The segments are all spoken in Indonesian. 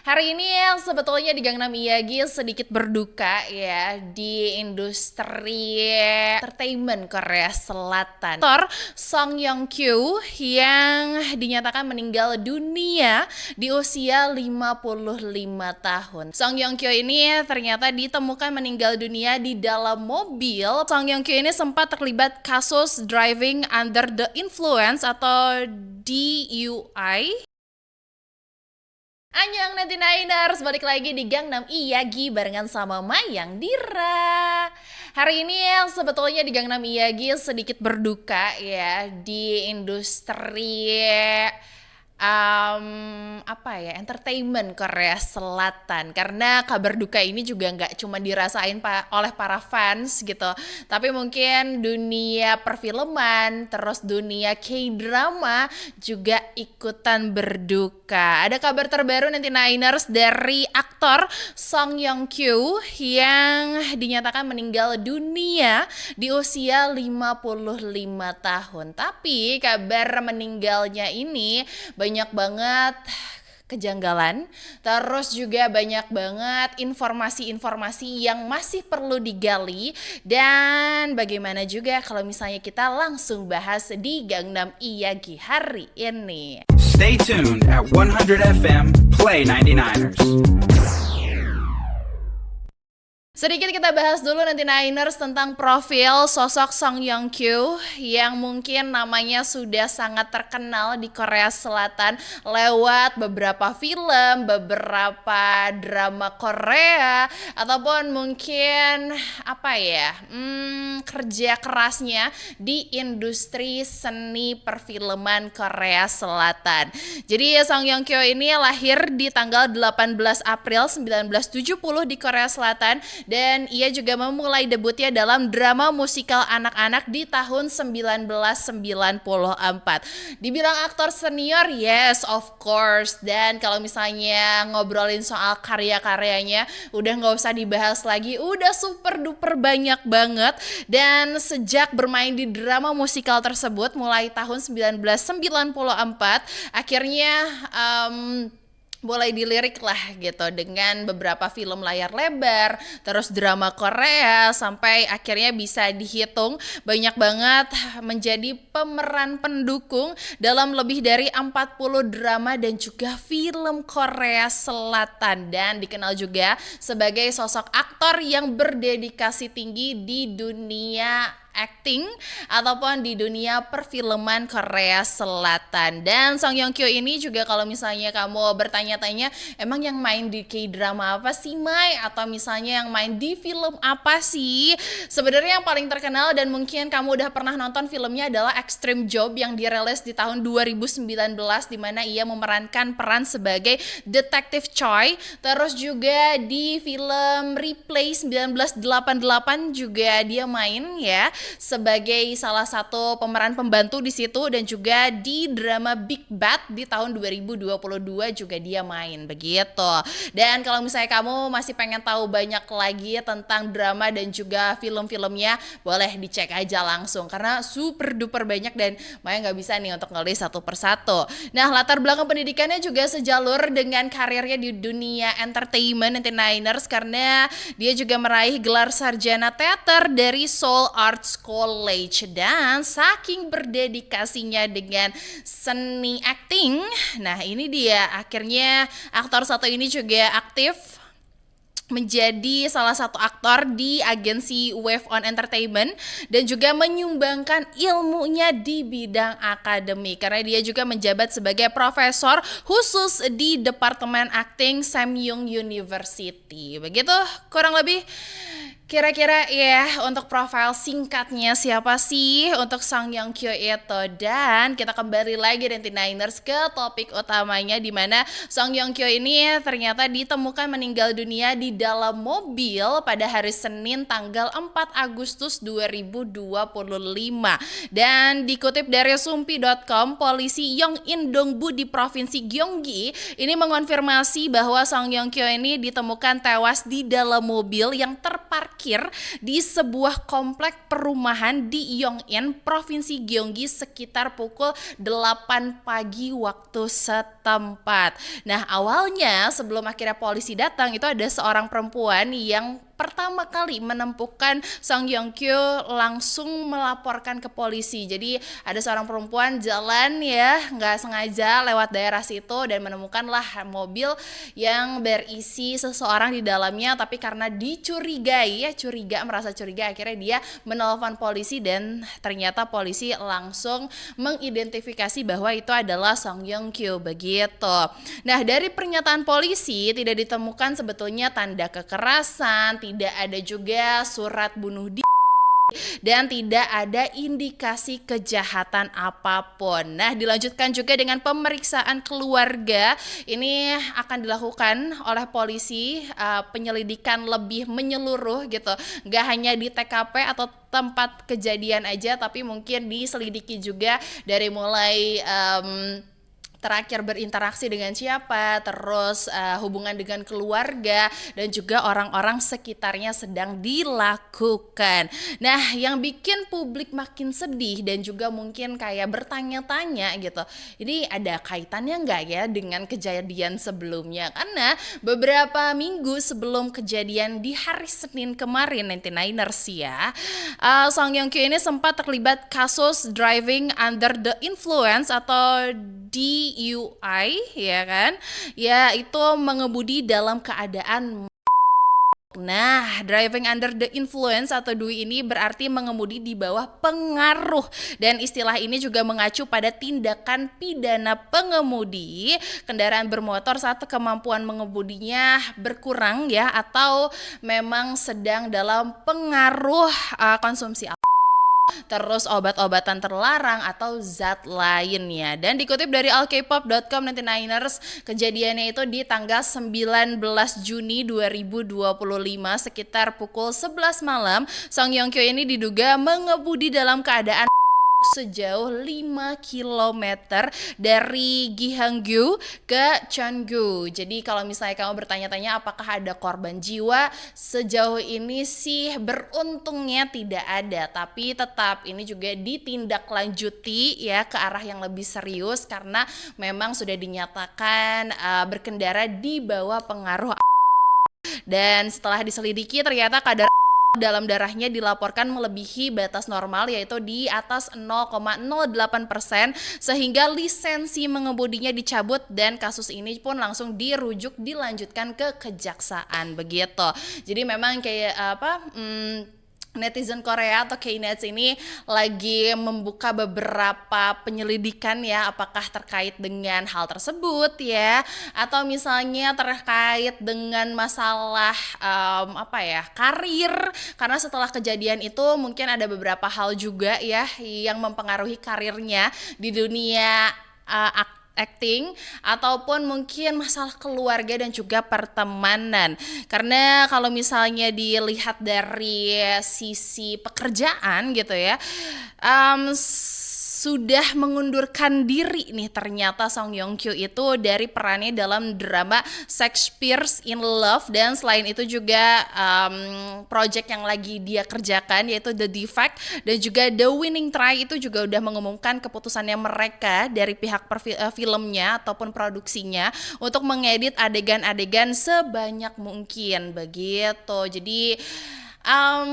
Hari ini yang sebetulnya di Gangnam Miyagi sedikit berduka ya di industri entertainment Korea Selatan. Aktor Song Yong Kyu yang dinyatakan meninggal dunia di usia 55 tahun. Song Yong Kyu ini ternyata ditemukan meninggal dunia di dalam mobil. Song Yong Kyu ini sempat terlibat kasus driving under the influence atau DUI. Annyeong 99ers, balik lagi di Gangnam Miyagi barengan sama Mayang Dira. Hari ini yang sebetulnya di Gangnam Miyagi sedikit berduka ya di industri entertainment Korea Selatan, karena kabar duka ini juga nggak cuma dirasain oleh para fans gitu, tapi mungkin dunia perfilman terus dunia K-drama juga ikutan berduka. Ada kabar terbaru nanti Niners dari aktor Song Yong Kyu yang dinyatakan meninggal dunia di usia 55 tahun. Tapi kabar meninggalnya ini banyak banget kejanggalan, terus juga banyak banget informasi-informasi yang masih perlu digali. Dan bagaimana juga kalau misalnya kita langsung bahas di Gangnam Miyagi hari ini. Stay tuned at 100 FM Play 99ers. Sedikit kita bahas dulu nanti Niners tentang profil sosok Song Yong Kyu yang mungkin namanya sudah sangat terkenal di Korea Selatan lewat beberapa film, beberapa drama Korea, ataupun mungkin kerja kerasnya di industri seni perfilman Korea Selatan. Jadi Song Yong Kyu ini lahir di tanggal 18 April 1970 di Korea Selatan. Dan ia juga memulai debutnya dalam drama musikal anak-anak di tahun 1994. Dibilang aktor senior, yes of course. Dan kalau misalnya ngobrolin soal karya-karyanya, udah gak usah dibahas lagi, udah super duper banyak banget. Dan sejak bermain di drama musikal tersebut, mulai tahun 1994, akhirnya mulai dilirik lah gitu dengan beberapa film layar lebar, terus drama Korea, sampai akhirnya bisa dihitung banyak banget menjadi pemeran pendukung dalam lebih dari 40 drama dan juga film Korea Selatan, dan dikenal juga sebagai sosok aktor yang berdedikasi tinggi di dunia acting ataupun di dunia perfilman Korea Selatan. Dan Song Yong Kyu ini juga kalau misalnya kamu bertanya-tanya, emang yang main di K-drama apa sih, Mai? Atau misalnya yang main di film apa sih? Sebenarnya yang paling terkenal dan mungkin kamu udah pernah nonton filmnya adalah Extreme Job yang dirilis di tahun 2019, di mana ia memerankan peran sebagai Detektif Choi. Terus juga di film Replay 1988 juga dia main ya sebagai salah satu pemeran pembantu di situ, dan juga di drama Big Bad di tahun 2022 juga dia main begitu. Dan kalau misalnya kamu masih pengen tahu banyak lagi tentang drama dan juga film-filmnya, boleh dicek aja langsung karena super duper banyak dan Maya nggak bisa nih untuk ngelis satu persatu. Nah, latar belakang pendidikannya juga sejalur dengan karirnya di dunia entertainment Niners, karena dia juga meraih gelar sarjana teater dari Seoul Arts College. Dan saking berdedikasinya dengan seni acting, nah ini dia akhirnya aktor satu ini juga aktif menjadi salah satu aktor di agensi Wave On Entertainment dan juga menyumbangkan ilmunya di bidang akademik, karena dia juga menjabat sebagai profesor khusus di Departemen Acting Samyung University. Begitu kurang lebih kira-kira ya untuk profil singkatnya siapa sih untuk Song Yong Kyu itu. Dan kita kembali lagi Niners ke topik utamanya, di mana Song Yong Kyu ini ternyata ditemukan meninggal dunia di dalam mobil pada hari Senin tanggal 4 Agustus 2025. Dan dikutip dari sumpi.com, polisi Yongin Dongbu di Provinsi Gyeonggi ini mengonfirmasi bahwa Song Yong Kyu ini ditemukan tewas di dalam mobil yang terparkir parkir di sebuah komplek perumahan di Yongin, Provinsi Gyeonggi sekitar pukul 8 pagi waktu setempat. Nah, awalnya sebelum akhirnya polisi datang itu ada seorang perempuan yang pertama kali menemukan Song Yong Kyo langsung melaporkan ke polisi. Jadi ada seorang perempuan jalan ya nggak sengaja lewat daerah situ dan menemukanlah mobil yang berisi seseorang di dalamnya, tapi karena dicurigai ya, merasa curiga, akhirnya dia menelpon polisi dan ternyata polisi langsung mengidentifikasi bahwa itu adalah Song Yong Kyo begitu. Nah, dari pernyataan polisi tidak ditemukan sebetulnya tanda kekerasan, tidak ada juga surat bunuh diri, dan tidak ada indikasi kejahatan apapun. Nah, dilanjutkan juga dengan pemeriksaan keluarga. Ini akan dilakukan oleh polisi, penyelidikan lebih menyeluruh gitu. Gak hanya di TKP atau tempat kejadian aja, tapi mungkin diselidiki juga dari mulai terakhir berinteraksi dengan siapa, terus hubungan dengan keluarga dan juga orang-orang sekitarnya sedang dilakukan. Nah, yang bikin publik makin sedih dan juga mungkin kayak bertanya-tanya gitu, ini ada kaitannya nggak ya dengan kejadian sebelumnya? Karena beberapa minggu sebelum kejadian di hari Senin kemarin, 99ers ya, Song Yong Kyo ini sempat terlibat kasus driving under the influence atau DUI ya kan, ya itu mengemudi dalam keadaan. Nah, driving under the influence atau DUI ini berarti mengemudi di bawah pengaruh, dan istilah ini juga mengacu pada tindakan pidana pengemudi kendaraan bermotor saat kemampuan mengemudinya berkurang ya, atau memang sedang dalam pengaruh konsumsi terus obat-obatan terlarang atau zat lainnya. Dan dikutip dari alkpop.com, 99ers kejadiannya itu di tanggal 19 Juni 2025 sekitar pukul 11 malam. Song Yong Kyo ini diduga mengemudi dalam keadaan sejauh 5 km dari Gihanggu ke Cheongju. Jadi kalau misalnya kamu bertanya-tanya apakah ada korban jiwa, sejauh ini sih beruntungnya tidak ada, tapi tetap ini juga ditindaklanjuti ya ke arah yang lebih serius karena memang sudah dinyatakan berkendara di bawah pengaruh. Dan setelah diselidiki ternyata kadar dalam darahnya dilaporkan melebihi batas normal, yaitu di atas 0,08%, sehingga lisensi mengemudinya dicabut dan kasus ini pun langsung dilanjutkan ke kejaksaan begitu. Jadi memang kayak netizen Korea atau K-Nets ini lagi membuka beberapa penyelidikan ya, apakah terkait dengan hal tersebut ya, atau misalnya terkait dengan masalah karir, karena setelah kejadian itu mungkin ada beberapa hal juga ya yang mempengaruhi karirnya di dunia acting, ataupun mungkin masalah keluarga dan juga pertemanan. Karena kalau misalnya dilihat dari sisi pekerjaan gitu ya, sudah mengundurkan diri nih ternyata Song Yong Kyo itu dari perannya dalam drama Shakespeare's in Love, dan selain itu juga project yang lagi dia kerjakan yaitu The Defect dan juga The Winning Try itu juga udah mengumumkan keputusannya mereka dari pihak filmnya ataupun produksinya untuk mengedit adegan-adegan sebanyak mungkin begitu. Jadi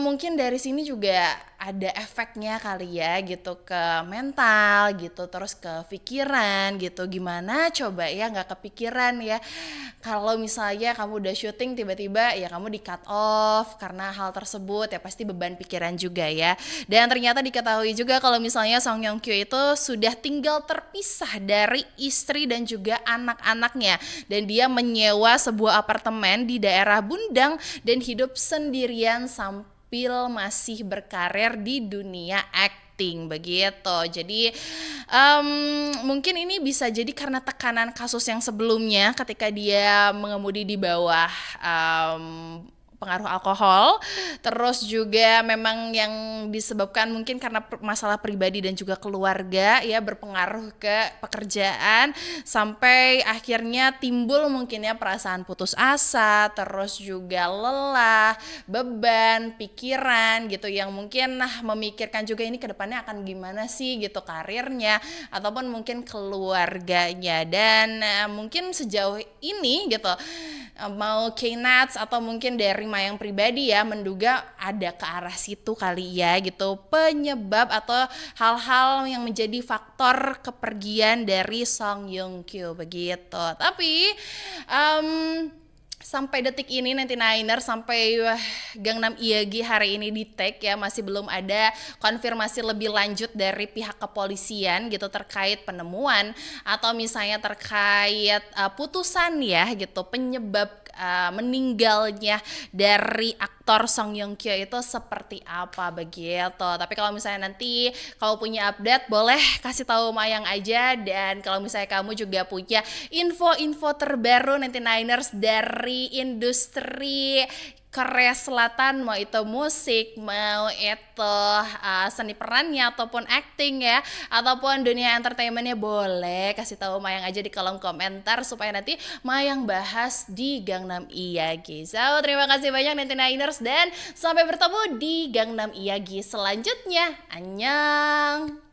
mungkin dari sini juga ada efeknya kali ya gitu ke mental gitu, terus ke pikiran gitu. Gimana coba ya nggak kepikiran ya kalau misalnya kamu udah syuting tiba-tiba ya kamu di cut off karena hal tersebut, ya pasti beban pikiran juga ya. Dan ternyata diketahui juga kalau misalnya Song Yong Kyo itu sudah tinggal terpisah dari istri dan juga anak-anaknya, dan dia menyewa sebuah apartemen di daerah Bundang dan hidup sendirian sampai masih berkarir di dunia acting begitu. Jadi mungkin ini bisa jadi karena tekanan kasus yang sebelumnya ketika dia mengemudi di bawah pengaruh alkohol. Terus juga memang yang disebabkan mungkin karena masalah pribadi dan juga keluarga ya, berpengaruh ke pekerjaan sampai akhirnya timbul mungkin ya perasaan putus asa, terus juga lelah, beban, pikiran gitu yang mungkin memikirkan juga ini kedepannya akan gimana sih gitu karirnya ataupun mungkin keluarganya. Dan mungkin sejauh ini gitu mau K-Nuts atau mungkin dari Mayang pribadi ya menduga ada ke arah situ kali ya gitu penyebab atau hal-hal yang menjadi faktor kepergian dari Song Joong Kyo begitu. Tapi sampai detik ini 99ers sampai Gangnam Eagi hari ini di tag ya masih belum ada konfirmasi lebih lanjut dari pihak kepolisian gitu terkait penemuan atau misalnya terkait putusan ya gitu penyebab meninggalnya dari aktor Song Joong Kyo itu seperti apa begitu. Tapi kalau misalnya nanti kamu punya update boleh kasih tahu Mayang aja, dan kalau misalnya kamu juga punya info-info terbaru 99ers dari industri Korea Selatan, mau itu musik, mau itu seni perannya ataupun acting ya, ataupun dunia entertainmentnya, boleh kasih tahu Mayang aja di kolom komentar supaya nanti Mayang bahas di Gangnam Eagi. So, terima kasih banyak 99ers dan sampai bertemu di Gangnam Eagi selanjutnya. Annyeong.